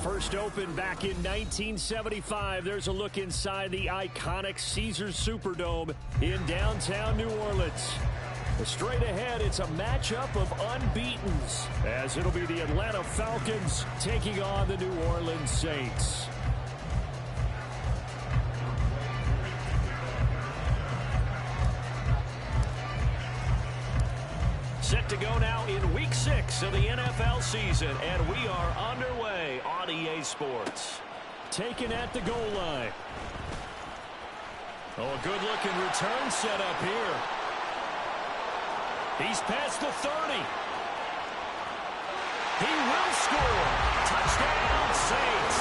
First opened back in 1975. There's a look inside the iconic Caesars Superdome in downtown New Orleans. Straight ahead, it's a matchup of unbeatens, as it'll be the Atlanta Falcons taking on the New Orleans Saints. Set to go now in Week 6 of the NFL season, and we are underway on EA Sports. Taken at the goal line. Oh, a good-looking return set up here. He's past the 30. He will score. Touchdown, Saints.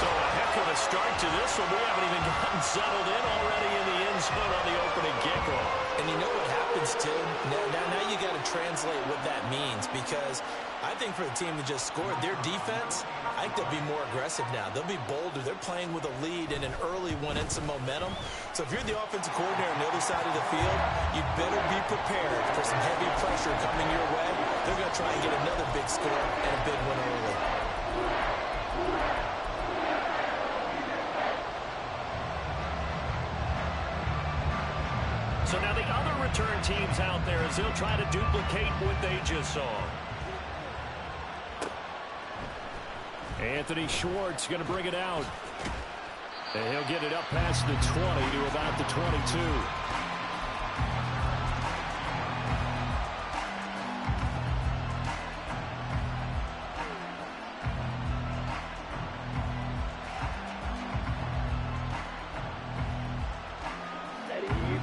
So a heck of a start to this one. We haven't even gotten settled in already in the end zone on the opening kickoff. And you know what happens, too? Now you got to translate what that means, because I think for the team that just scored, their defense, I think they'll be more aggressive now. They'll be bolder. They're playing with a lead and an early one and some momentum. So if you're the offensive coordinator on the other side of the field, you better be prepared for some heavy pressure coming your way. They're going to try and get another big score and a big one early. So now the other return teams out there as they'll try to duplicate what they just saw. Anthony Schwartz going to bring it out. And he'll get it up past the 20 to about the 22.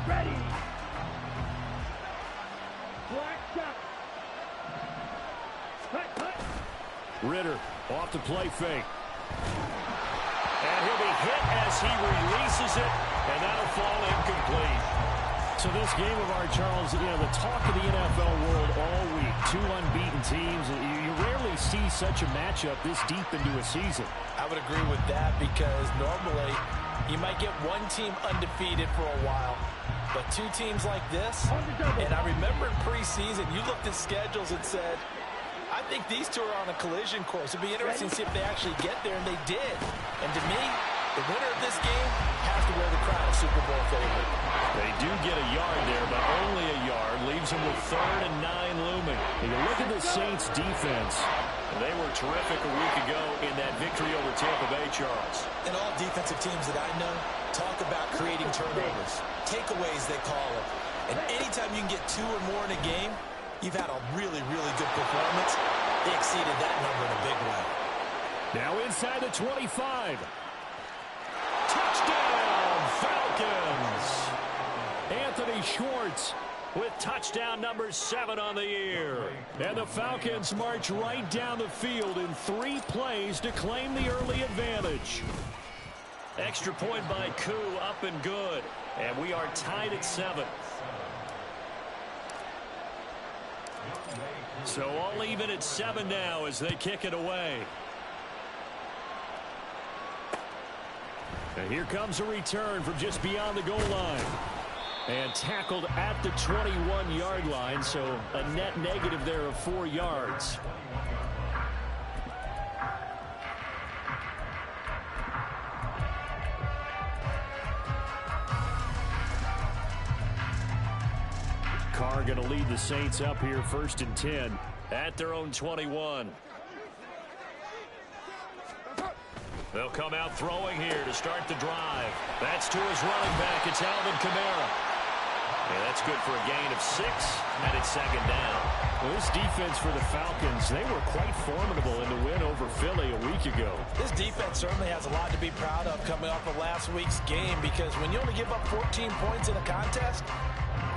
Ready. Black shot. Ritter off the play fake. And he'll be hit as he releases it, and that'll fall incomplete. So this game of our, Charles, you know, the talk of the NFL world all week. Two unbeaten teams. You rarely see such a matchup this deep into a season. I would agree with that, because normally you might get one team undefeated for a while, but two teams like this, and I remember in preseason, you looked at schedules and said, I think these two are on a collision course. It'd be interesting to see if they actually get there, and they did. And to me, the winner of this game has to wear the crown of Super Bowl favorite. They do get a yard there, but only a yard. Leaves them with 3rd and 9 looming. And you look at the Saints' defense. They were terrific a week ago in that victory over Tampa Bay, Charles. And all defensive teams that I know talk about creating turnovers. Takeaways, they call it. And anytime you can get 2 or more in a game, you've had a really, really good performance. They exceeded that number in a big way. Now inside the 25. Touchdown, Falcons! Anthony Schwartz with touchdown number 7 on the year. And the Falcons march right down the field in 3 plays to claim the early advantage. Extra point by Koo, up and good. And we are tied at 7. So all even at 7 now as they kick it away. And here comes a return from just beyond the goal line. And tackled at the 21-yard line, so a net negative there of 4 yards. Carr going to lead the Saints up here 1st and 10 at their own 21. They'll come out throwing here to start the drive. That's to his running back. It's Alvin Kamara. Yeah, that's good for a gain of 6, and it's 2nd down. Well, this defense for the Falcons, they were quite formidable in the win over Philly a week ago. This defense certainly has a lot to be proud of coming off of last week's game, because when you only give up 14 points in a contest,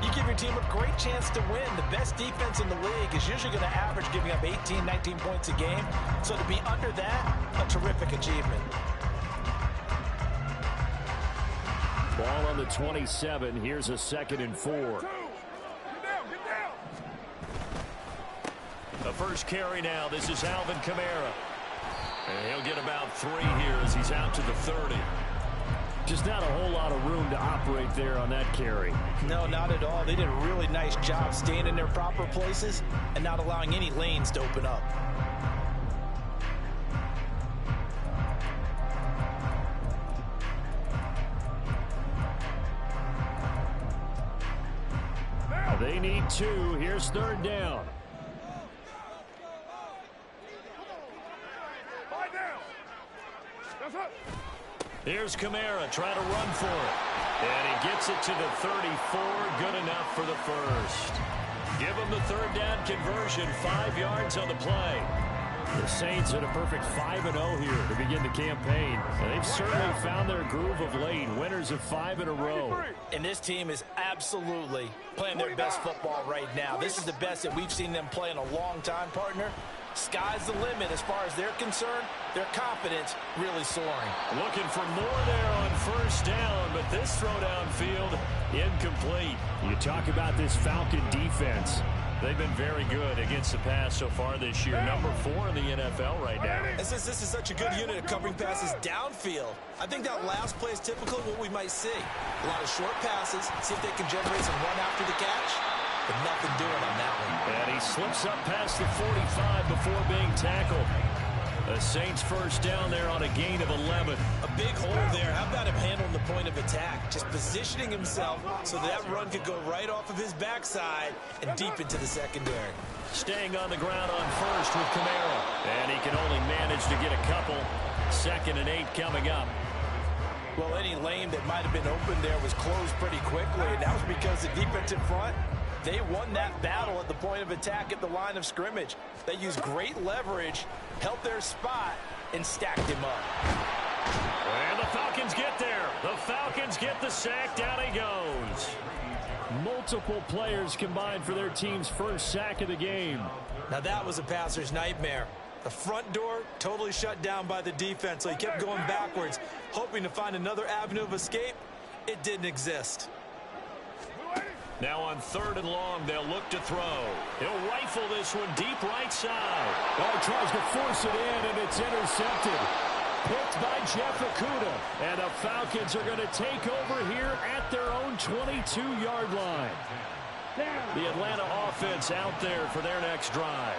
you give your team a great chance to win. The best defense in the league is usually going to average giving up 18, 19 points a game. So to be under that, a terrific achievement. Ball on the 27. Here's a 2nd and 4. Get down. The first carry now. This is Alvin Kamara. And he'll get about 3 here as he's out to the 30. Just not a whole lot of room to operate there on that carry. No, not at all. They did a really nice job staying in their proper places and not allowing any lanes to open up. They need 2. Here's 3rd down. Here's Kamara trying to run for it. And he gets it to the 34. Good enough for the first. Give him the 3rd down conversion. 5 yards on the play. The Saints at a perfect 5-0 here to begin the campaign. And they've certainly found their groove of late. Winners of 5 in a row. And this team is absolutely playing their best football right now. This is the best that we've seen them play in a long time, partner. Sky's the limit as far as they're concerned. Their confidence really soaring. Looking for more there on 1st down, but this throw downfield incomplete. You talk about this Falcon defense. They've been very good against the pass so far this year. Number 4 in the NFL right now. And since this is such a good unit of covering passes downfield, I think that last play is typical of what we might see. A lot of short passes, see if they can generate some run after the catch. But nothing doing on that one. And he slips up past the 45 before being tackled. The Saints 1st down there on a gain of 11. A big hole there. How about him handling the point of attack? Just positioning himself so that run could go right off of his backside and deep into the secondary. Staying on the ground on 1st with Kamara. And he can only manage to get a couple. 2nd and 8 coming up. Well, any lane that might have been open there was closed pretty quickly, and that was because the defensive front, they won that battle at the point of attack at the line of scrimmage. They used great leverage, held their spot, and stacked him up. And the Falcons get there. The Falcons get the sack. Down he goes. Multiple players combined for their team's 1st sack of the game. Now that was a passer's nightmare. The front door totally shut down by the defense, so he kept going backwards, hoping to find another avenue of escape. It didn't exist. Now on 3rd and long, they'll look to throw. He'll rifle this one deep right side. Oh, tries to force it in, and it's intercepted. Picked by Jeff Okudah. And the Falcons are going to take over here at their own 22-yard line. The Atlanta offense out there for their next drive.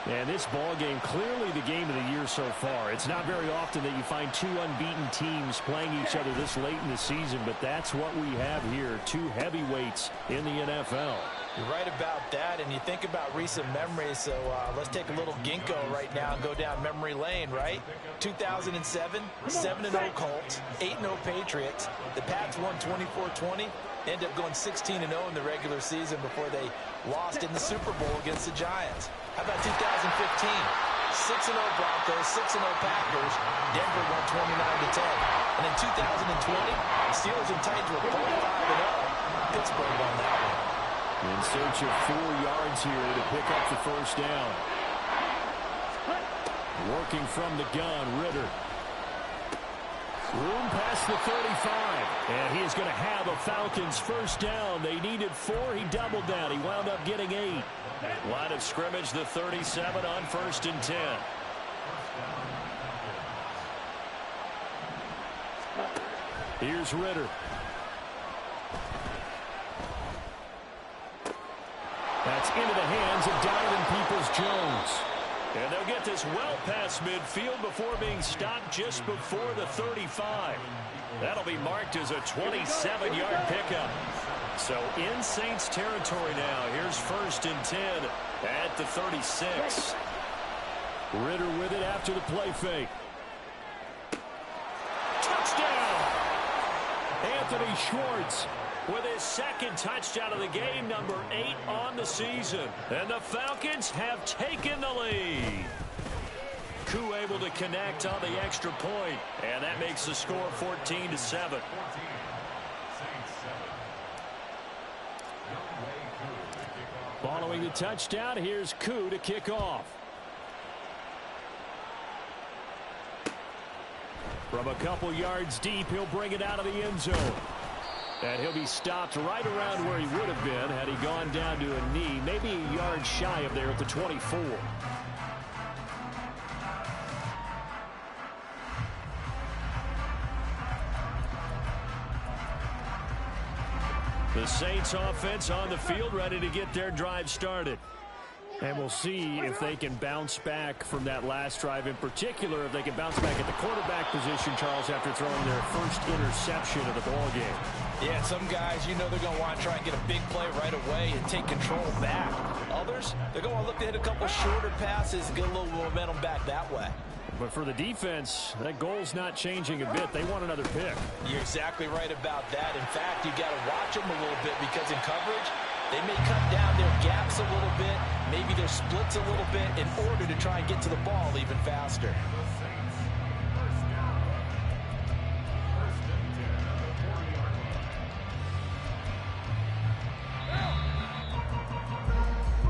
And this ball game, clearly the game of the year so far. It's not very often that you find 2 unbeaten teams playing each other this late in the season, but that's what we have here, 2 heavyweights in the NFL. You're right about that, and you think about recent memories, so let's take a little ginkgo right now and go down memory lane, right? 2007, 7-0 Colts, 8-0 Patriots. The Pats won 24-20, ended up going 16-0 in the regular season before they lost in the Super Bowl against the Giants. How about 2015? 6-0 Broncos, 6-0 Packers. Denver won 29-10. And in 2020, Steelers and Titans were both 5-0. Pittsburgh won that one. In search of 4 yards here to pick up the 1st down. Working from the gun, Ritter. Room past the 35. And he is going to have a Falcons 1st down. They needed 4. He doubled down. He wound up getting 8. Line of scrimmage, the 37 on 1st and 10. Here's Ritter. That's into the hands of Donovan Peoples-Jones. And they'll get this well past midfield before being stopped just before the 35. That'll be marked as a 27-yard pickup. So in Saints territory now. Here's 1st and 10 at the 36. Ritter with it after the play fake. Touchdown! Anthony Schwartz with his 2nd touchdown of the game, number 8 on the season. And the Falcons have taken the lead. Koo able to connect on the extra point, and that makes the score 14-7. Following the touchdown, here's Koo to kick off. From a couple yards deep, he'll bring it out of the end zone. And he'll be stopped right around where he would have been had he gone down to a knee, maybe a yard shy of there at the 24. The Saints offense on the field, ready to get their drive started. And we'll see if they can bounce back from that last drive, in particular if they can bounce back at the quarterback position, Charles, after throwing their first interception of the ball game. Yeah, some guys, they're going to want to try and get a big play right away and take control back. Others, they're going to look to hit a couple shorter passes and get a little momentum back that way. But for the defense, that goal's not changing a bit. They want another pick. You're exactly right about that. In fact, you got to watch them a little bit because in coverage, they may cut down their gaps a little bit, maybe their splits a little bit in order to try and get to the ball even faster.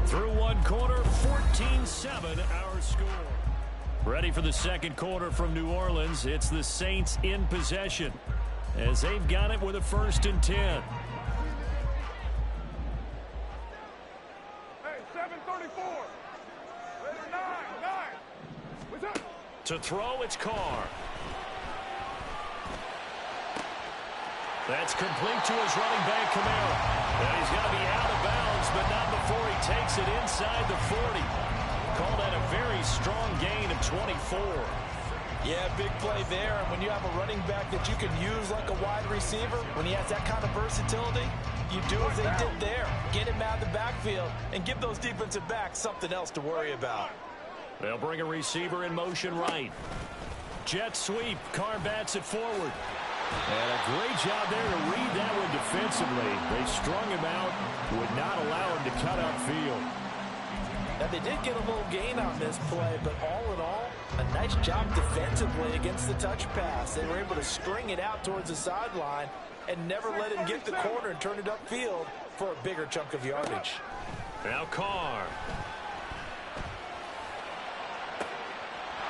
Through one quarter, 14-7 our score. Ready for the second quarter from New Orleans. It's the Saints in possession as they've got it with a 1st and 10. Hey, 7:34. Later, 9. What's up? To throw, it's Carr. That's complete to his running back, Kamara. And he's going to be out of bounds, but not before he takes it inside the 40. Called that a very strong gain of 24. Yeah, big play there. And when you have a running back that you can use like a wide receiver, when he has that kind of versatility, you do as they did there. Get him out of the backfield and give those defensive backs something else to worry about. They'll bring a receiver in motion right. Jet sweep. Carr bats it forward. And a great job there to read that one defensively. They strung him out, would not allow him to cut upfield. Now, they did get a little gain on this play, but all in all, a nice job defensively against the touch pass. They were able to string it out towards the sideline and never let him get the corner and turn it upfield for a bigger chunk of yardage. Now Carr.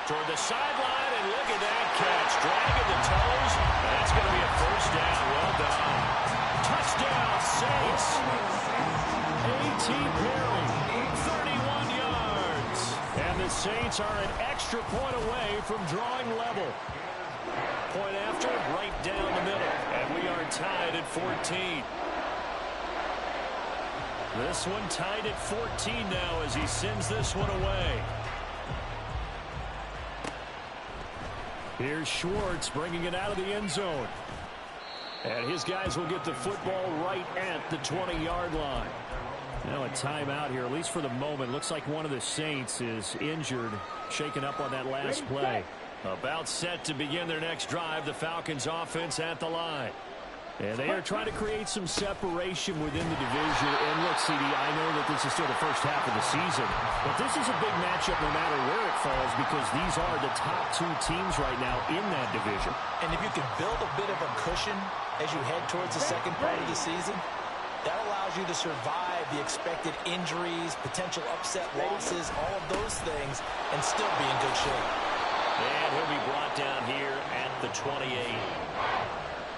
Toward the sideline, and look at that catch. Dragging the toes. That's going to be a 1st down. Well done. Touchdown, Saints. A.T. Perry, 31 yards. And the Saints are an extra point away from drawing level. Point after, right down the middle. And we are tied at 14. This one tied at 14 now as he sends this one away. Here's Schwartz bringing it out of the end zone. And his guys will get the football right at the 20-yard line. Now a timeout here, at least for the moment. Looks like one of the Saints is injured, shaken up on that last play. About set to begin their next drive, the Falcons offense at the line. And they are trying to create some separation within the division. And look, CD, I know that this is still the first half of the season, but this is a big matchup no matter where it falls because these are the top 2 teams right now in that division. And if you can build a bit of a cushion as you head towards the second part of the season, that allows you to survive the expected injuries, potential upset losses, all of those things, and still be in good shape. And he'll be brought down here at the 28.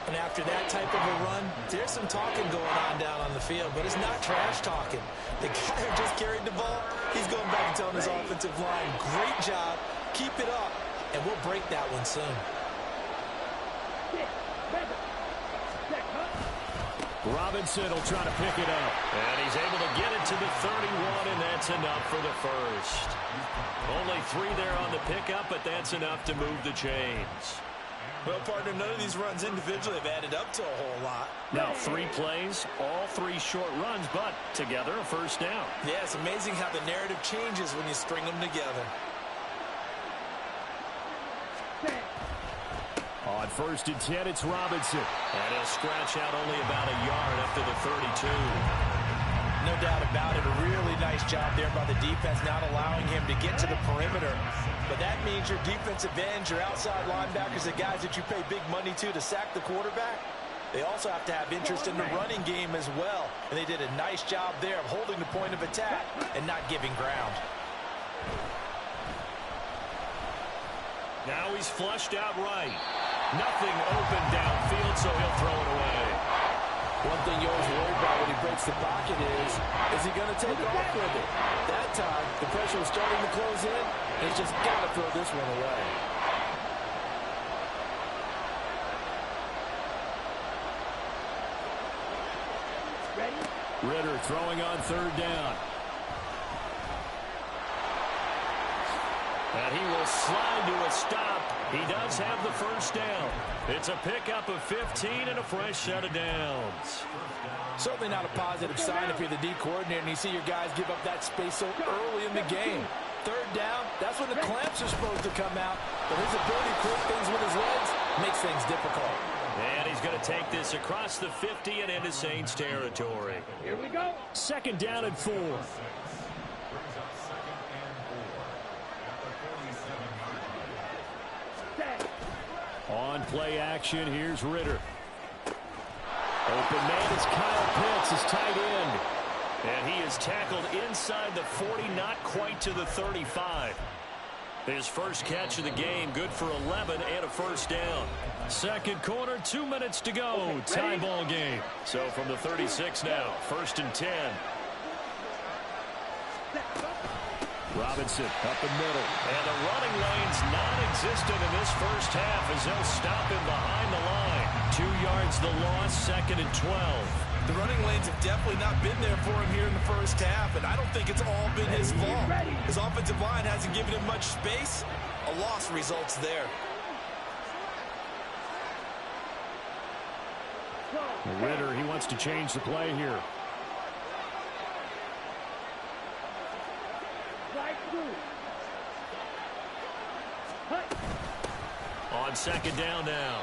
And after that type of a run, there's some talking going on down on the field, but it's not trash talking. The guy who just carried the ball, he's going back and telling his offensive line, great job, keep it up, and we'll break that one soon. Robinson will try to pick it up. And he's able to get it to the 31, and that's enough for the 1st. Only 3 there on the pickup, but that's enough to move the chains. Well, partner, none of these runs individually have added up to a whole lot. Now 3 plays, all 3 short runs, but together a 1st down. Yeah, it's amazing how the narrative changes when you string them together. On 1st and 10, it's Robinson. And he'll scratch out only about a yard up to the 32. No doubt about it. A really nice job there by the defense, not allowing him to get to the perimeter. But that means your defensive ends, your outside linebackers, the guys that you pay big money to sack the quarterback, they also have to have interest in the running game as well. And they did a nice job there of holding the point of attack and not giving ground. Now he's flushed out right. Nothing open downfield, so he'll throw it away. One thing you always worry about when he breaks the pocket is he going to take off with it? That time, the pressure was starting to close in, and he's just got to throw this one away. Ready? Ritter throwing on 3rd down. And he will slide to a stop. He does have the first down. It's a pickup of 15 and a fresh set of downs. Certainly not a positive sign if you're the D coordinator and you see your guys give up that space so early in the game. Third down, that's when the clamps are supposed to come out. But his ability to create things with his legs makes things difficult. And he's going to take this across the 50 and into Saints territory. Here we go. Second down and 4. On play action, here's Ritter. Open man is Kyle Pitts, his tight end. And he is tackled inside the 40, not quite to the 35. His first catch of the game, good for 11 and a first down. Second quarter, 2 minutes to go. Tie ball game. So from the 36 now, 1st and 10. Robinson up the middle. And the running lane's non-existent in this first half as they'll stop him behind the line. 2 yards the loss, 2nd and 12. The running lanes have definitely not been there for him here in the first half, and I don't think it's all been his fault. His offensive line hasn't given him much space. A loss results there. Ritter, he wants to change the play here. On second down now,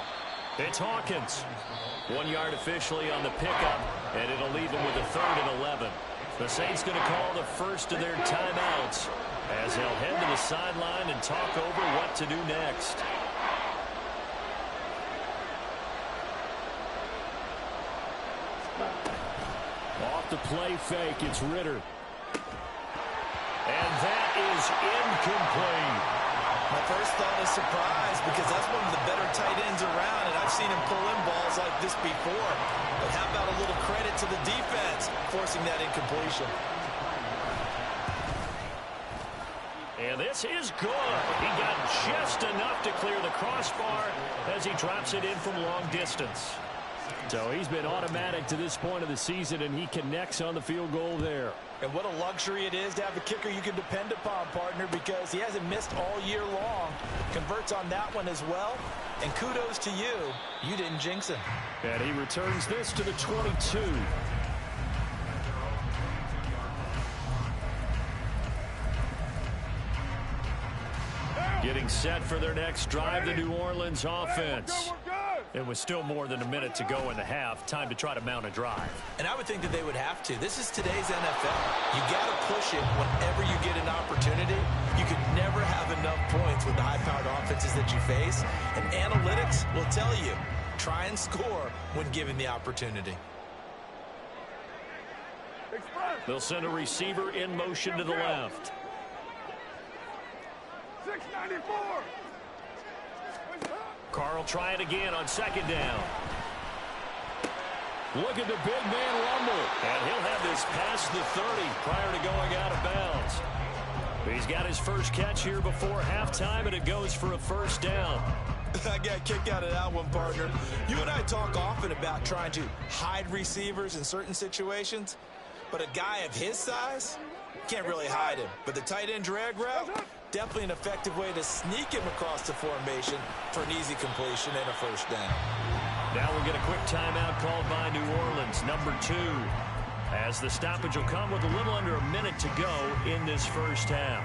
it's Hawkins. 1 yard officially on the pickup, and it'll leave him with a 3rd and 11. The Saints going to call the first of their timeouts as they'll head to the sideline and talk over what to do next. Off the play fake, it's Ritter. And that is incomplete. My first thought is surprise because that's one of the better tight ends around, and I've seen him pull in balls like this before. But how about a little credit to the defense forcing that incompletion? And this is good. He got just enough to clear the crossbar as he drops it in from long distance. So he's been automatic to this point of the season, and he connects on the field goal there. And what a luxury it is to have a kicker you can depend upon, partner, because he hasn't missed all year long. Converts on that one as well. And kudos to you. You didn't jinx him. And he returns this to the 22. Getting set for their next drive, the New Orleans offense. It was still more than a minute to go in the half. Time to try to mount a drive. And I would think that they would have to. This is today's NFL. You got to push it whenever you get an opportunity. You could never have enough points with the high-powered offenses that you face. And analytics will tell you, try and score when given the opportunity. They'll send a receiver in motion to the left. 694. Carl trying again on second down. Look at the big man rumble. And he'll have this past the 30 prior to going out of bounds. He's got his first catch here before halftime, and it goes for a first down. I got a kick out of that one, partner. You and I talk often about trying to hide receivers in certain situations, but a guy of his size can't really hide him. But the tight end drag route, definitely an effective way to sneak him across the formation for an easy completion and a first down. Now we'll get a quick timeout called by New Orleans, number 2, as the stoppage will come with a little under a minute to go in this first half.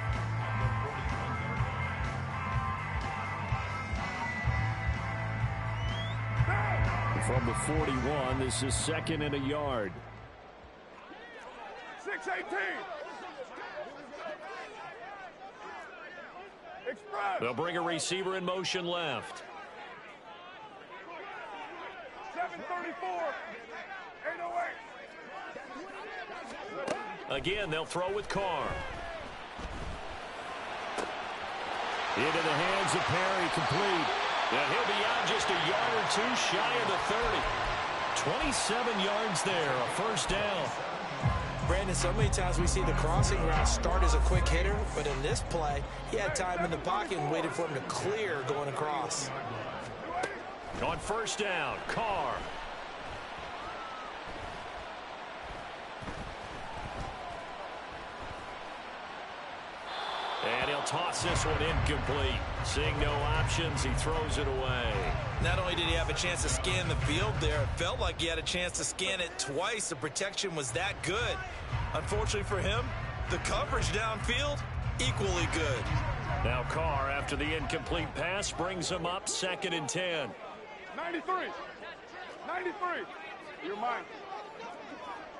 From the 41, this is 2nd and a yard. 618. Express. They'll bring a receiver in motion left. 734. 808. Again, they'll throw with Carr. Into the hands of Perry, complete. And he'll be out just a yard or two shy of the 30. 27 yards there, a first down. Brandon, so many times we see the crossing route start as a quick hitter, but in this play, he had time in the pocket and waited for him to clear going across. On first down, Carr. And he'll toss this one incomplete. Seeing no options, he throws it away. Not only did he have a chance to scan the field there, it felt like he had a chance to scan it twice. The protection was that good. Unfortunately for him, the coverage downfield, equally good. Now Carr, after the incomplete pass, brings him up 2nd and 10. 93. 93. You're mine.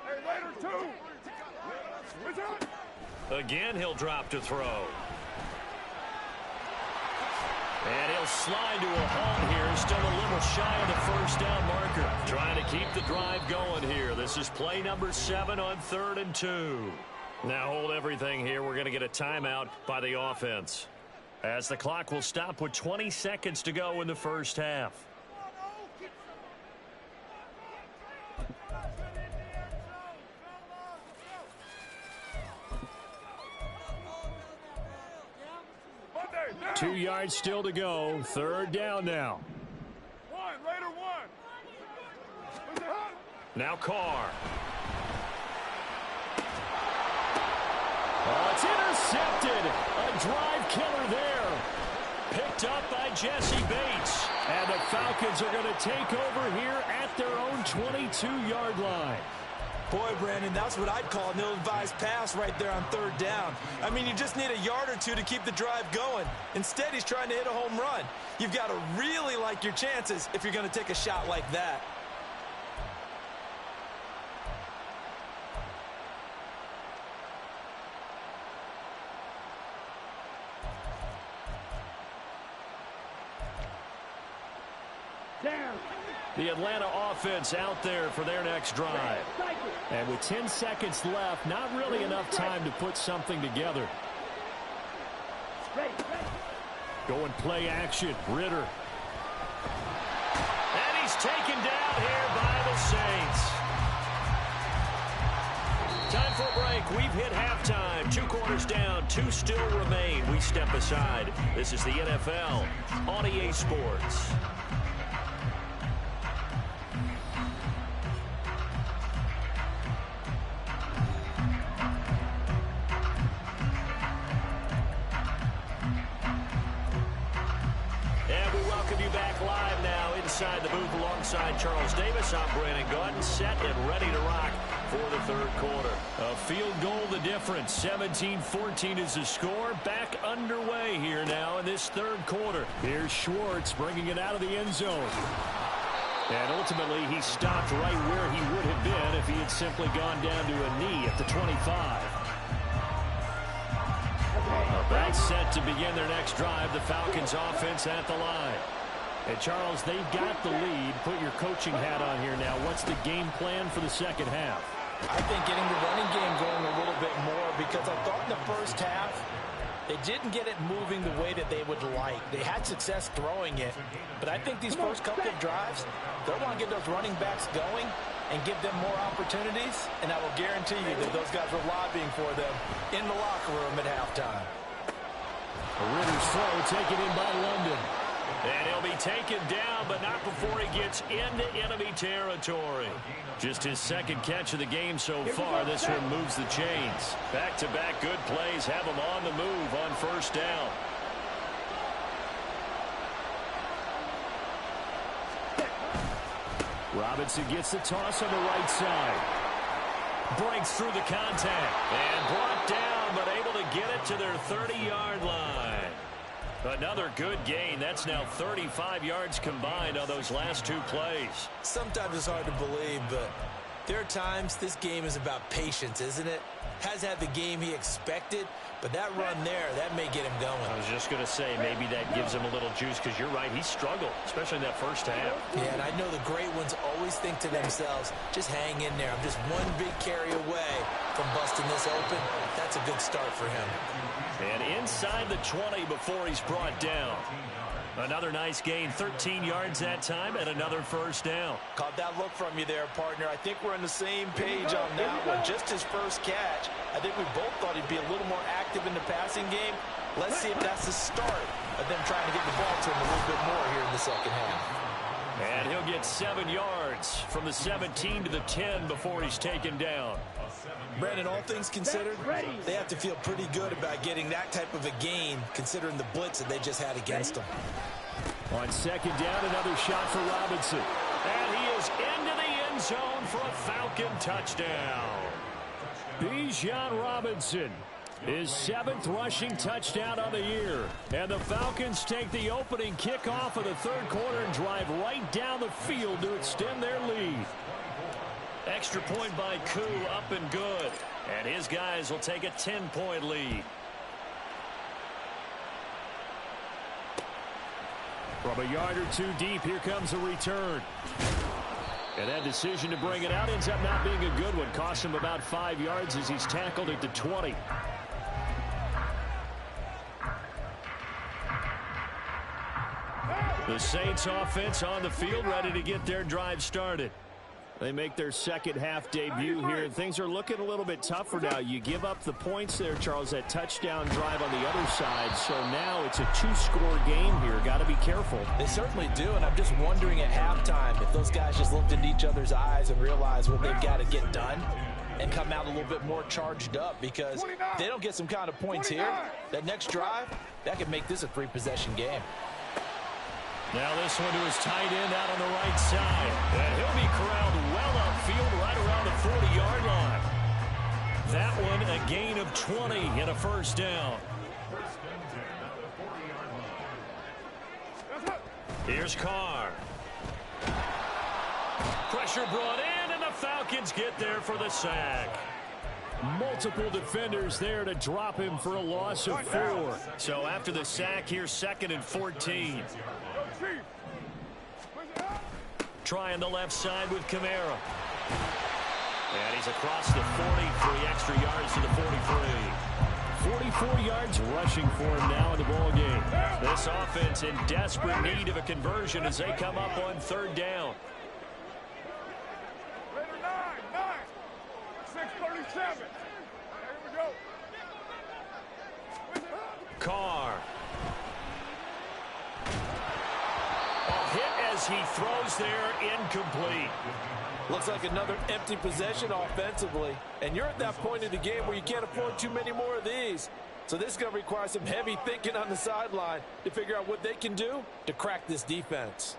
Hey, later, 2. Switch it. Again, he'll drop to throw. And he'll slide to a halt here. Still a little shy of the first down marker. Trying to keep the drive going here. This is play number 7 on 3rd and 2. Now hold everything here. We're going to get a timeout by the offense, as the clock will stop with 20 seconds to go in the first half. Monday, 2 yards still to go. 3rd down now. 1. Later, 1. Switch it. Now Carr. Oh, it's intercepted. A drive killer there. Picked up by Jesse Bates. And the Falcons are going to take over here at their own 22-yard line. Boy, Brandon, that's what I'd call an ill-advised pass right there on 3rd down. I mean, you just need a yard or two to keep the drive going. Instead, he's trying to hit a home run. You've got to really like your chances if you're going to take a shot like that. The Atlanta offense out there for their next drive. And with 10 seconds left, not really enough time to put something together. Going play action. Ritter. And he's taken down here by the Saints. Time for a break. We've hit halftime. 2 quarters down. 2 still remain. We step aside. This is the NFL on EA Sports. Inside the booth alongside Charles Davis, I'm Brandon Gaudin, set and ready to rock for the 3rd quarter. A field goal the difference. 17-14 is the score. Back underway here now in this 3rd quarter. Here's Schwartz bringing it out of the end zone. And ultimately he stopped right where he would have been if he had simply gone down to a knee at the 25. Back set to begin their next drive. The Falcons offense at the line. And, Charles, they've got the lead. Put your coaching hat on here now. What's the game plan for the second half? I think getting the running game going a little bit more, because I thought in the first half they didn't get it moving the way that they would like. They had success throwing it, but I think these first couple of drives, they'll want to get those running backs going and give them more opportunities, and I will guarantee you that those guys were lobbying for them in the locker room at halftime. Ritter's throw taken in by London. And he'll be taken down, but not before he gets into enemy territory. Just his 2nd catch of the game so far. This one moves the chains. Back-to-back good plays have him on the move on 1st down. Robinson gets the toss on the right side. Breaks through the contact. And brought down, but able to get it to their 30-yard line. Another good gain. That's now 35 yards combined on those last 2 plays. Sometimes it's hard to believe, but there are times this game is about patience, isn't it? Has had the game he expected, but that run there, that may get him going. I was just going to say, maybe that gives him a little juice, because you're right, he struggled, especially in that first half. Yeah, and I know the great ones always think to themselves, just hang in there. I'm just one big carry away from busting this open. That's a good start for him. And inside the 20 before he's brought down. Another nice gain, 13 yards that time, and another 1st down. Caught that look from you there, partner. I think we're on the same page on that one. Just his first catch. I think we both thought he'd be a little more active in the passing game. Let's see if that's the start of them trying to get the ball to him a little bit more here in the second half. And he'll get 7 yards from the 17 to the 10 before he's taken down. Brandon, all things considered, they have to feel pretty good about getting that type of a gain, considering the blitz that they just had against them. On second down, another shot for Robinson. And he is into the end zone for a Falcon touchdown. Bijan Robinson, his 7th rushing touchdown on the year. And the Falcons take the opening kickoff of the third quarter and drive right down the field to extend their lead. Extra point by Koo, up and good. And his guys will take a 10-point lead. From a yard or two deep, here comes a return. And that decision to bring it out ends up not being a good one. Cost him about 5 yards as he's tackled at the 20. The Saints offense on the field, ready to get their drive started. They make their second half debut here, and things are looking a little bit tougher now. You give up the points there, Charles, that touchdown drive on the other side. So now it's a 2-score game here. Got to be careful. They certainly do, and I'm just wondering at halftime if those guys just looked into each other's eyes and realized what they've got to get done and come out a little bit more charged up, because if they don't get some kind of points here, that next drive, that could make this a 3-possession game. Now this one to his tight end out on the right side. And he'll be corralled well upfield right around the 40-yard line. That one a gain of 20 and a first down. Here's Carr. Pressure brought in, and the Falcons get there for the sack. Multiple defenders there to drop him for a loss of 4. So after the sack, here's 2nd and 14. Trying the left side with Kamara. And he's across the 40, 3 extra yards to the 43. 44 yards rushing for him now in the ball game. This offense in desperate need of a conversion as they come up on 3rd down. 6:37. Here we go. Carr. A hit as he throws there, incomplete. Looks like another empty possession offensively. And you're at that point in the game where you can't afford too many more of these. So this is going to require some heavy thinking on the sideline to figure out what they can do to crack this defense.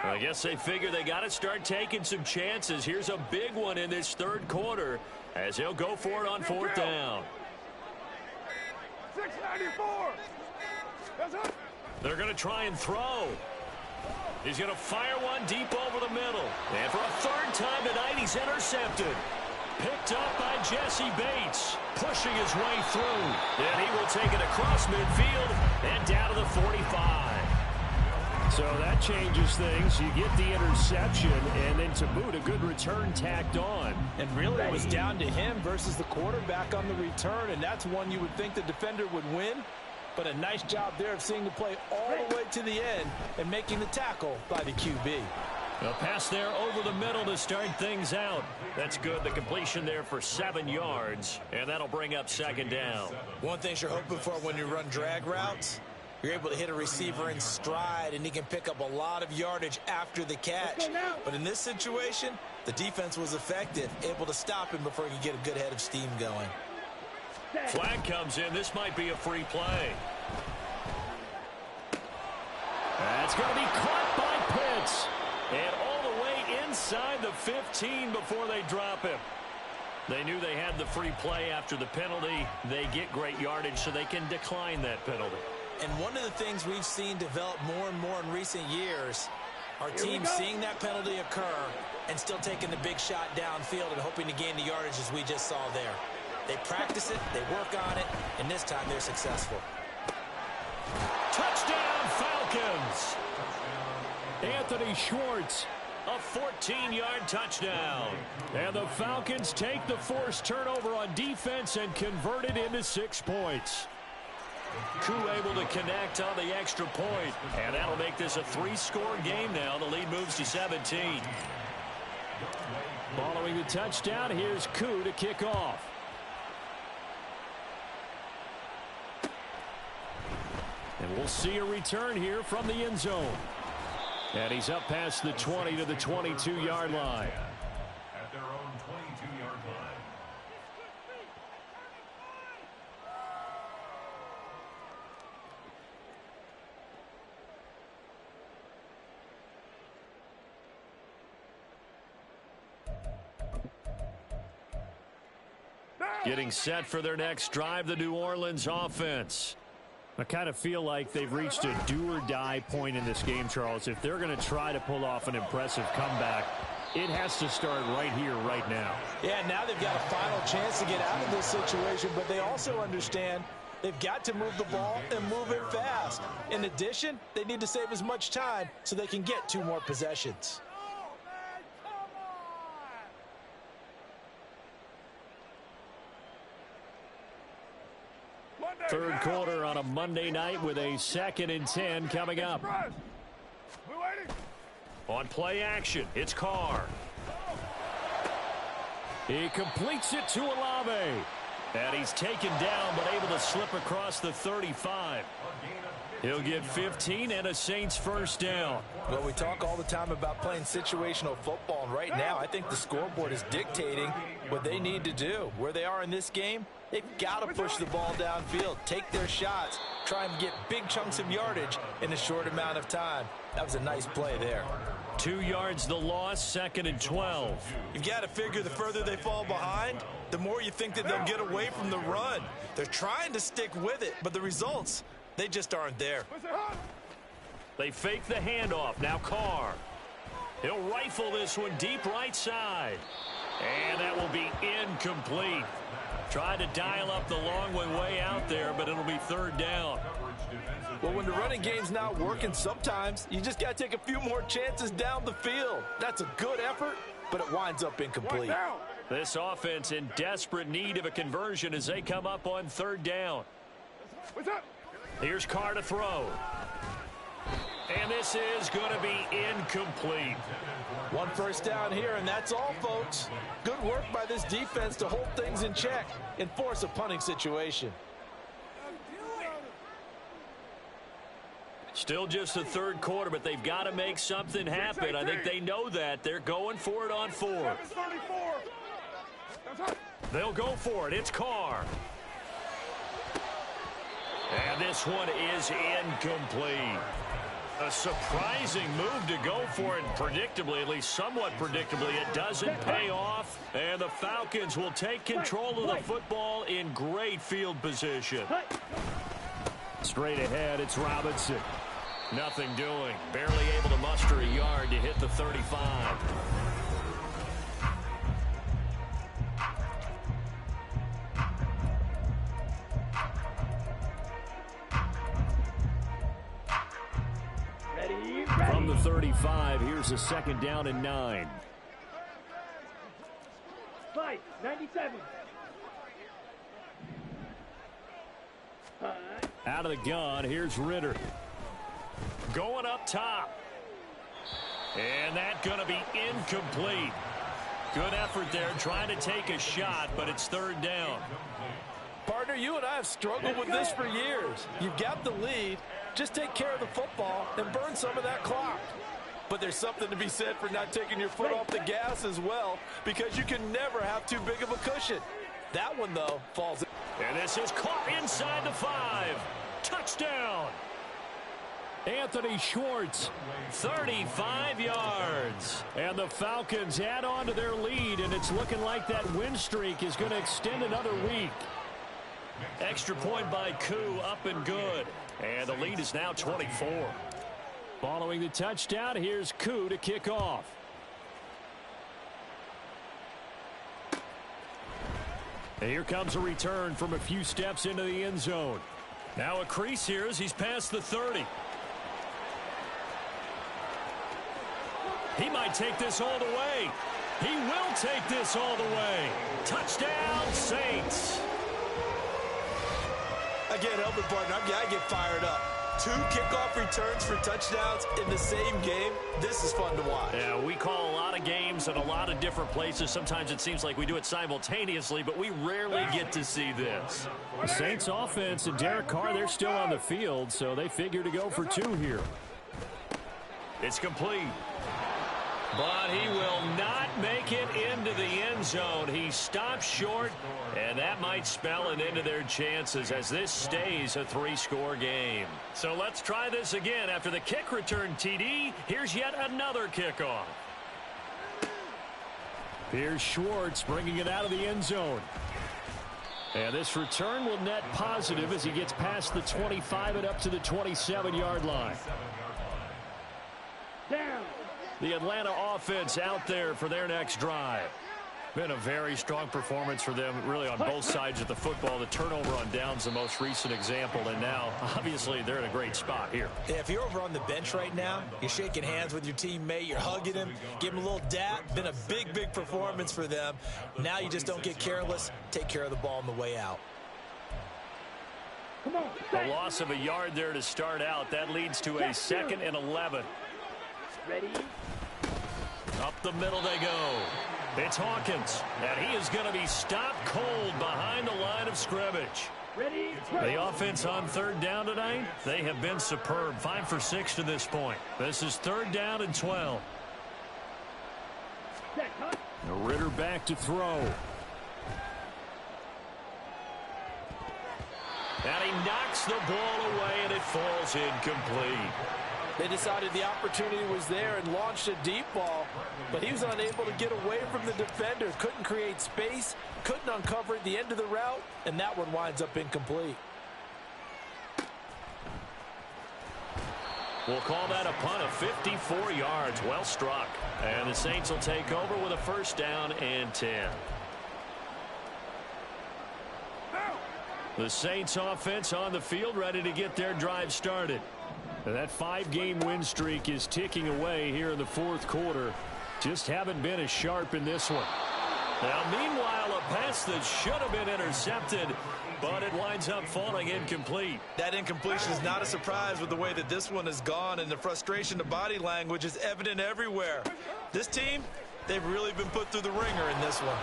I guess they figure they got to start taking some chances. Here's a big one in this 3rd quarter as he'll go for it on 4th down. 694. They're going to try and throw. He's going to fire one deep over the middle. And for a 3rd time tonight, he's intercepted. Picked up by Jesse Bates, pushing his way through. And he will take it across midfield and down to the 45. So that changes things. You get the interception, and then to boot, a good return tacked on. And really, it was down to him versus the quarterback on the return, and that's one you would think the defender would win. But a nice job there of seeing the play all the way to the end and making the tackle by the QB. A pass there over the middle to start things out. That's good. The completion there for 7 yards, and that'll bring up 2nd down. One thing you're hoping for when you run drag routes, you're able to hit a receiver in stride, and he can pick up a lot of yardage after the catch. But in this situation, the defense was effective, able to stop him before he could get a good head of steam going. Flag comes in. This might be a free play. That's going to be caught by Pitts. And all the way inside the 15 before they drop him. They knew they had the free play after the penalty. They get great yardage, so they can decline that penalty. And one of the things we've seen develop more and more in recent years are teams seeing that penalty occur and still taking the big shot downfield and hoping to gain the yardage as we just saw there. They practice it, they work on it, and this time they're successful. Touchdown, Falcons! Anthony Schwartz, a 14-yard touchdown. And the Falcons take the forced turnover on defense and convert it into 6 points. Koo able to connect on the extra point, and that'll make this a 3-score game now. The lead moves to 17. Following the touchdown, here's Koo to kick off. we'll see a return here from the end zone. And he's up past the 20 to the 22-yard line. At their own 22-yard line. Getting set for their next drive, the New Orleans offense. I kind of feel like they've reached a do-or-die point in this game, Charles. If they're going to try to pull off an impressive comeback, it has to start right here, right now. Yeah, now they've got a final chance to get out of this situation, but they also understand they've got to move the ball and move it fast. In addition, they need to save as much time so they can get 2 more possessions. Third quarter on a Monday night with a 2nd and 10 coming up. On play action, it's Carr. He completes it to Olave. And he's taken down but able to slip across the 35. He'll get 15 and a Saints first down. Well, we talk all the time about playing situational football, and right now I think the scoreboard is dictating what they need to do. Where they are in this game, they've got to push the ball downfield, take their shots, try and get big chunks of yardage in a short amount of time. That was a nice play there. 2 yards the loss, 2nd and 12. You've got to figure the further they fall behind, the more you think that they'll get away from the run. They're trying to stick with it, but the results, they just aren't there. They fake the handoff. Now Carr. He'll rifle this one deep right side. And that will be incomplete. Tried to dial up the long one way out there, but it'll be 3rd down. Well, when the running game's not working, sometimes you just got to take a few more chances down the field. That's a good effort, but it winds up incomplete. This offense in desperate need of a conversion as they come up on 3rd down. Here's Carr to throw. And this is going to be incomplete. 1 first down here, and that's all, folks. Good work by this defense to hold things in check and force a punting situation. Still just the 3rd quarter, but they've got to make something happen. I think they know that. They're going for it on 4th. They'll go for it. It's Carr. And this one is incomplete. A surprising move to go for it predictably, at least somewhat predictably. It doesn't pay off, and the Falcons will take control of the football in great field position. Straight ahead, it's Robinson. Nothing doing. Barely able to muster a yard to hit the 35. From the 35, here's a 2nd down and 9. 97. Out of the gun, here's Ritter. Going up top. And that's going to be incomplete. Good effort there, trying to take a shot, but it's 3rd down. Partner, you and I have struggled with this for years. You've got the lead. Just take care of the football and burn some of that clock. But there's something to be said for not taking your foot off the gas as well, because you can never have too big of a cushion. That one, though, falls. And this is caught inside the 5. Touchdown. Anthony Schwartz, 35 yards. And the Falcons add on to their lead, and it's looking like that win streak is going to extend another week. Extra point by Koo, up and good. And the lead is now 24. Following the touchdown, here's Koo to kick off. And here comes a return from a few steps into the end zone. Now a crease here as he's past the 30. He might take this all the way. He will take this all the way. Touchdown, Saints. I can't help it, partner. I get fired up. 2 kickoff returns for touchdowns in the same game. This is fun to watch. Yeah, we call a lot of games in a lot of different places. Sometimes it seems like we do it simultaneously, but we rarely get to see this. The Saints offense and Derek Carr, they're still on the field, so they figure to go for 2 here. It's complete. But he will not make it into the end zone. He stops short, and that might spell an end to their chances as this stays a 3-score game. So let's try this again. After the kick return TD, here's yet another kickoff. Here's Schwartz bringing it out of the end zone. And this return will net positive as he gets past the 25 and up to the 27-yard line. Down. The Atlanta offense out there for their next drive. Been a very strong performance for them, really, on both sides of the football. The turnover on downs, the most recent example, and now, obviously, they're in a great spot here. Yeah, if you're over on the bench right now, you're shaking hands with your teammate, you're hugging him, give him a little dap. Been a big, big performance for them. Now you just don't get careless. Take care of the ball on the way out. Come on. A loss of a yard there to start out. That leads to a 2nd and 11. Ready? Up the middle they go. It's Hawkins, and he is going to be stopped cold behind the line of scrimmage. Ready? The offense on 3rd down tonight, they have been superb. 5 for 6 to this point. This is 3rd down and 12. Set, huh? Ritter back to throw. And he knocks the ball away, and it falls incomplete. They decided the opportunity was there and launched a deep ball, but he was unable to get away from the defender. Couldn't create space, couldn't uncover at the end of the route, and that one winds up incomplete. We'll call that a punt of 54 yards. Well struck. And the Saints will take over with a 1st down and 10. The Saints offense on the field, ready to get their drive started. And that 5-game win streak is ticking away here in the 4th quarter. Just haven't been as sharp in this one. Now, meanwhile, a pass that should have been intercepted, but it winds up falling incomplete. That incompletion is not a surprise with the way that this one has gone, and the frustration, the body language is evident everywhere. This team, they've really been put through the ringer in this one.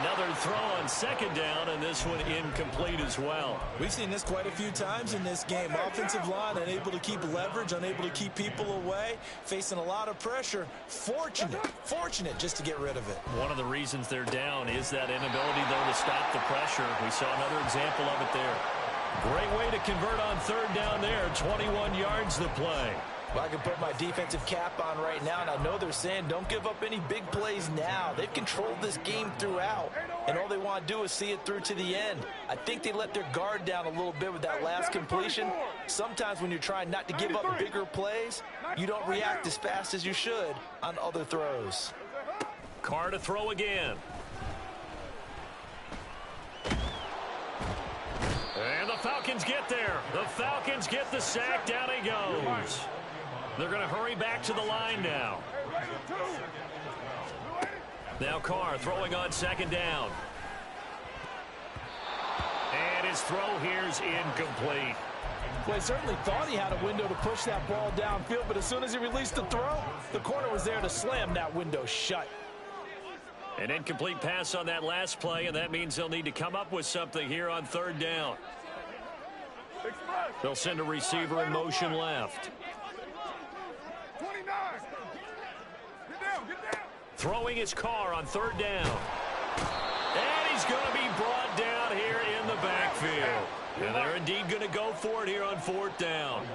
Another throw on 2nd down, and this one incomplete as well. We've seen this quite a few times in this game. Offensive line unable to keep leverage, unable to keep people away, facing a lot of pressure. Fortunate just to get rid of it. One of the reasons they're down is that inability, though, to stop the pressure. We saw another example of it there. Great way to convert on 3rd down there. 21 yards the play. Well, I can put my defensive cap on right now, and I know they're saying don't give up any big plays now. They've controlled this game throughout, and all they want to do is see it through to the end. I think they let their guard down a little bit with that last completion. Sometimes when you're trying not to give up bigger plays, you don't react as fast as you should on other throws. Carr to throw again. And the Falcons get there. The Falcons get the sack. Down he goes. They're going to hurry back to the line now. Now Carr throwing on 2nd down. And his throw here's incomplete. Well, he certainly thought he had a window to push that ball downfield, but as soon as he released the throw, the corner was there to slam that window shut. An incomplete pass on that last play, and that means they'll need to come up with something here on 3rd down. They'll send a receiver in motion left. 29. Get down. Throwing his Carr on 3rd down. And he's going to be brought down here in the backfield. And they're indeed going to go for it here on 4th down.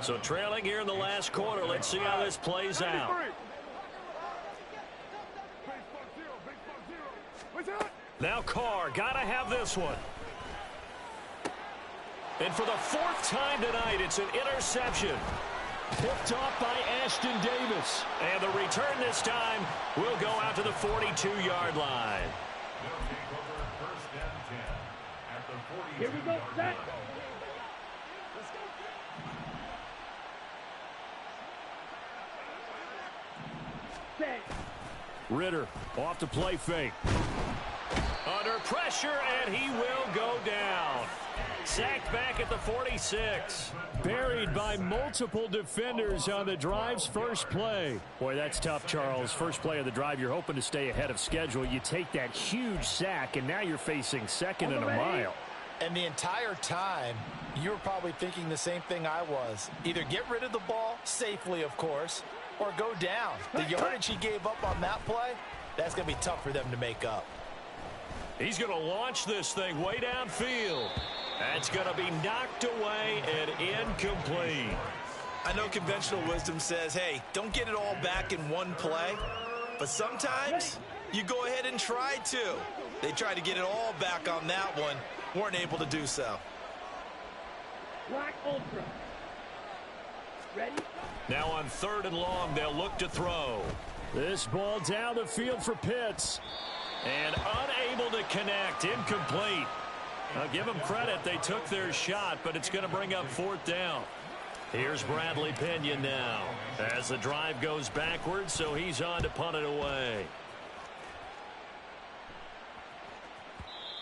So trailing here in the last quarter. Let's see how this plays out. Now Carr, got to have this one. And for the 4th time tonight, it's an interception. Picked off by Ashton Davis. And the return this time will go out to the 42-yard line. Here we go, set. Set. Ritter off to play fake. Under pressure, and he will go down. Sacked back at the 46. Buried by multiple defenders on the drive's first play. Boy, that's tough, Charles. First play of the drive, you're hoping to stay ahead of schedule. You take that huge sack, and now you're facing second and a mile. And the entire time, you were probably thinking the same thing I was. Either get rid of the ball, safely, of course, or go down. The yardage he gave up on that play, that's going to be tough for them to make up. He's going to launch this thing way downfield. That's going to be knocked away and incomplete. I know conventional wisdom says, hey, don't get it all back in one play. But sometimes you go ahead and try to. They tried to get it all back on that one. Weren't able to do so. Black Ultra. Ready? Now on 3rd and long, they'll look to throw. This ball down the field for Pitts. And unable to connect. Incomplete. I'll give them credit. They took their shot, but it's going to bring up 4th down. Here's Bradley Pinion now as the drive goes backwards, so he's on to punt it away.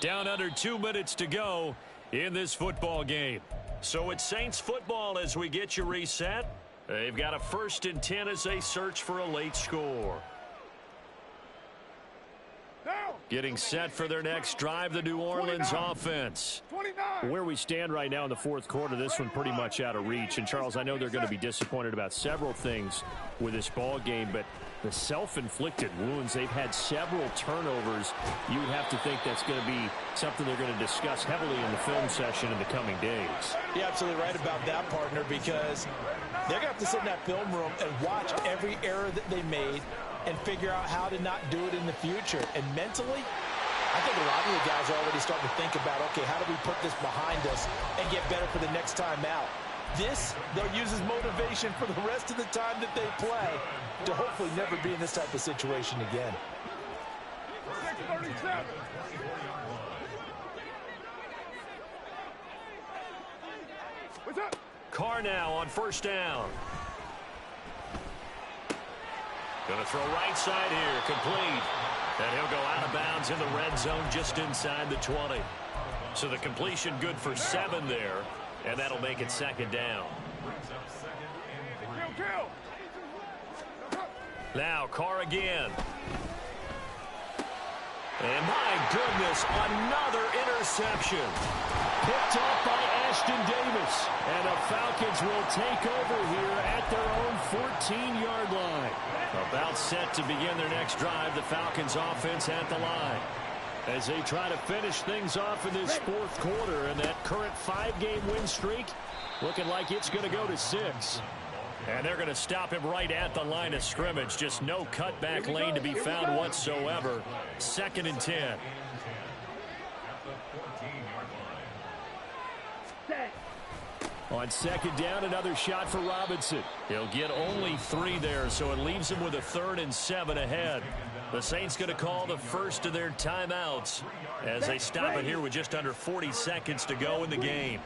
Down under 2 minutes to go in this football game. So it's Saints football as we get you reset. They've got a 1st and 10 as they search for a late score. Getting set for their next drive, the New Orleans offense. Where we stand right now in the 4th quarter, this one pretty much out of reach. And, Charles, I know they're going to be disappointed about several things with this ball game, but the self-inflicted wounds, they've had several turnovers. You would have to think that's going to be something they're going to discuss heavily in the film session in the coming days. You're absolutely right about that, partner, because they're going to have to sit in that film room and watch every error that they made and figure out how to not do it in the future. And mentally, I think a lot of the guys are already starting to think about, okay, how do we put this behind us and get better for the next time out? This, they'll use as motivation for the rest of the time that they play to hopefully never be in this type of situation again. 637. What's up? Carr now on 1st down. Going to throw right side here, complete. And he'll go out of bounds in the red zone just inside the 20. So the completion good for 7 there, and that'll make it 2nd down. Now Carr again. And my goodness, another interception. Picked off by Ashton Davis. And the Falcons will take over here at their own 14-yard line. About set to begin their next drive, the Falcons offense at the line. As they try to finish things off in this 4th quarter, and that current 5-game win streak looking like it's going to go to 6. And they're going to stop him right at the line of scrimmage. Just no cutback lane to be found whatsoever. 2nd and 10. On 2nd down, another shot for Robinson. He'll get only 3 there, so it leaves him with a 3rd and 7 ahead. The Saints going to call the first of their timeouts as they stop it here with just under 40 seconds to go in the game.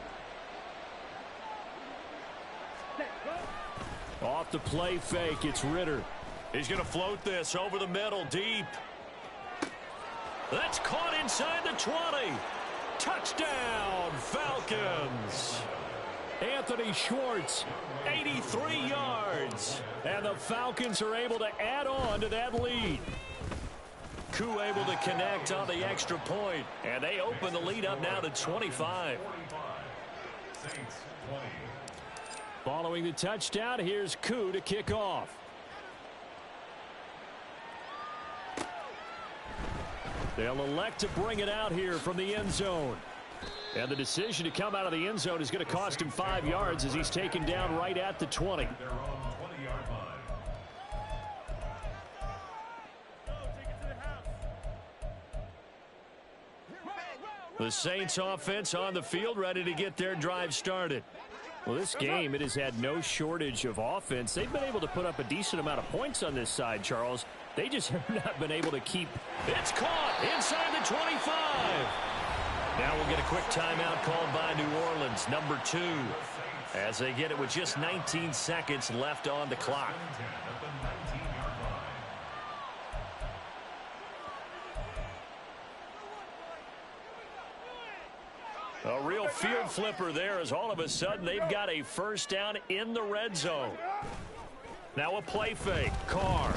Off the play fake, it's Ritter. He's going to float this over the middle, deep. That's caught inside the 20. Touchdown, Falcons. Anthony Schwartz, 83 yards. And the Falcons are able to add on to that lead. Koo able to connect on the extra point. And they open the lead up now to 25. Following the touchdown, here's Koo to kick off. They'll elect to bring it out here from the end zone. And the decision to come out of the end zone is going to cost him 5 yards as he's taken down right at the 20. The Saints offense on the field ready to get their drive started. Well, this game, it has had no shortage of offense. They've been able to put up a decent amount of points on this side, Charles. They just have not been able to keep. It's caught inside the 25. Now we'll get a quick timeout called by New Orleans, number 2, as they get it with just 19 seconds left on the clock. A real field flipper there as all of a sudden they've got a first down in the red zone. Now a play fake. Carr.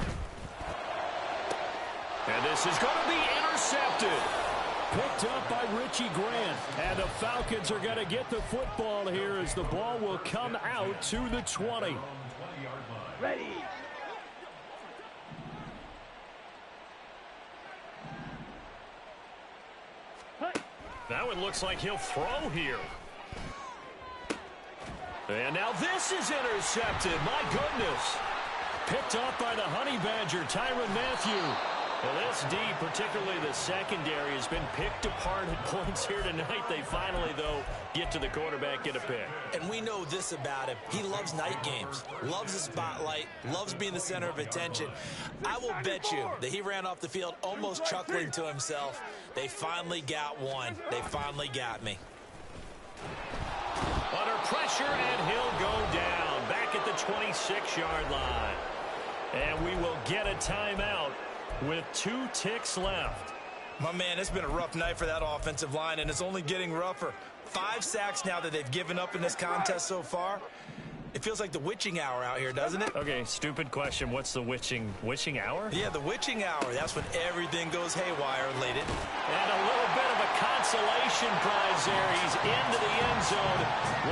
And this is going to be intercepted. Picked up by Richie Grant. And the Falcons are going to get the football here as the ball will come out to the 20. Ready. Now it looks like he'll throw here. And now this is intercepted. My goodness. Picked up by the Honey Badger, Tyrann Mathieu. Well, this D, particularly the secondary, has been picked apart at points here tonight. They finally, though, get to the quarterback, get a pick. And we know this about him. He loves night games, loves the spotlight, loves being the center of attention. I will bet you that he ran off the field almost chuckling to himself. They finally got one. They finally got me. Under pressure, and he'll go down. Back at the 26-yard line. And we will get a timeout with 2 ticks left. My man, it's been a rough night for that offensive line, and it's only getting rougher. 5 sacks now that they've given up in this contest so far. It feels like the witching hour out here, doesn't it? Okay, stupid question. What's the witching hour? Yeah, the witching hour. That's when everything goes haywire late. And a little bit of a consolation prize there. He's into the end zone.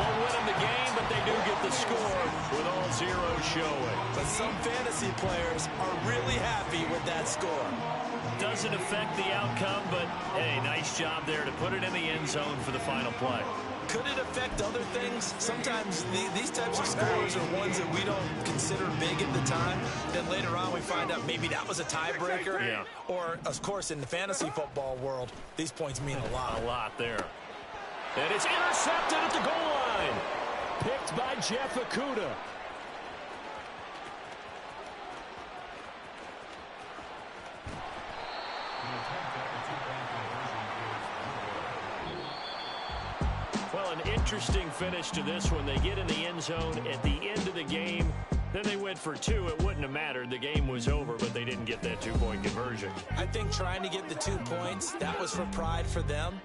Won't win him the game, but they do get the score with all zeros showing. But some fantasy players are really happy with that score. Doesn't affect the outcome, but, hey, nice job there to put it in the end zone for the final play. Could it affect other things? Sometimes these types of scores are ones that we don't consider big at the time. Then later on we find out maybe that was a tiebreaker. Yeah. Or, of course, in the fantasy football world, these points mean a lot. A lot there. And it's intercepted at the goal line. Picked by Jeff Okudah. Well, an interesting finish to this one. They get in the end zone at the end of the game. Then they went for 2. It wouldn't have mattered. The game was over, but they didn't get that 2-point conversion. I think trying to get the 2 points, that was for pride for them.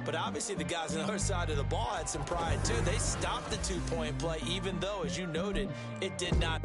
But obviously the guys on the other side of the ball had some pride too. They stopped the 2-point play, even though, as you noted, it did not.